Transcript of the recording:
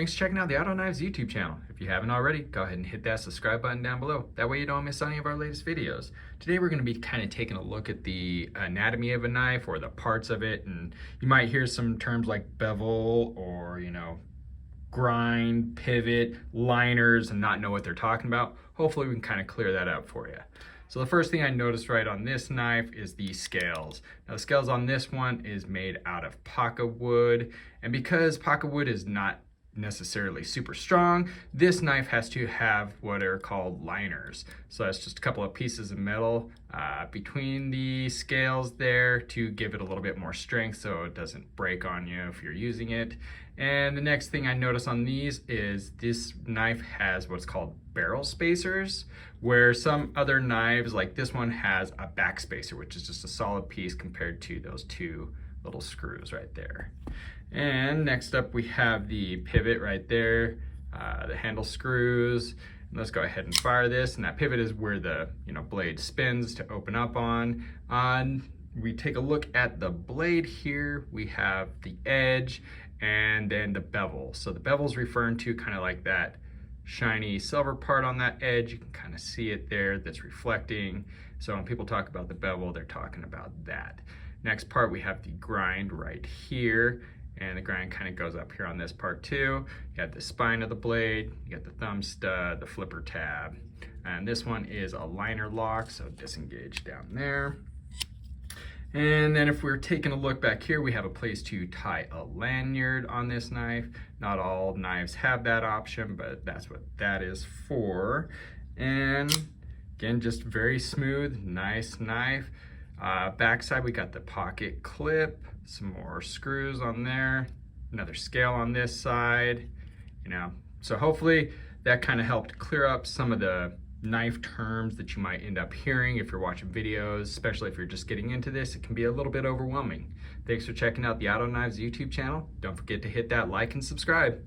Thanks for checking out the Auto Knives YouTube channel. If you haven't already, go ahead and hit that subscribe button down below. That way you don't miss any of our latest videos. Today we're going to be kind of taking a look at the anatomy of a knife or the parts of it, and you might hear some terms like bevel or, grind, pivot, liners, and not know what they're talking about. Hopefully we can kind of clear that up for you. So the first thing I noticed right on this knife is the scales. Now the scales on this one is made out of Paca wood, and because Paca wood is not necessarily super strong, this knife has to have what are called liners. So that's just a couple of pieces of metal between the scales there to give it a little bit more strength so it doesn't break on you if you're using it. And the next thing I notice on these is this knife has what's called barrel spacers, where some other knives like this one has a back spacer, which is just a solid piece compared to those two little screws right there. And next up we have the pivot right there, the handle screws. And let's go ahead and fire this, and that pivot is where the blade spins to open up on. We take a look at the blade here, we have the edge and then the bevel. So the bevel is referring to kind of like that shiny silver part on that edge. You can kind of see it there that's reflecting. So when people talk about the bevel, they're talking about that. Next part, we have the grind right here, and the grind kind of goes up here on this part too. You got the spine of the blade, you got the thumb stud, the flipper tab, and this one is a liner lock, so disengage down there. And then if we're taking a look back here, we have a place to tie a lanyard on this knife. Not all knives have that option, but that's what that is for. And again, just very smooth, nice knife. Backside, we got the pocket clip, some more screws on there, another scale on this side, So hopefully that kind of helped clear up some of the knife terms that you might end up hearing if you're watching videos, especially if you're just getting into this. It can be a little bit overwhelming. Thanks for checking out the Auto Knives YouTube channel. Don't forget to hit that like and subscribe.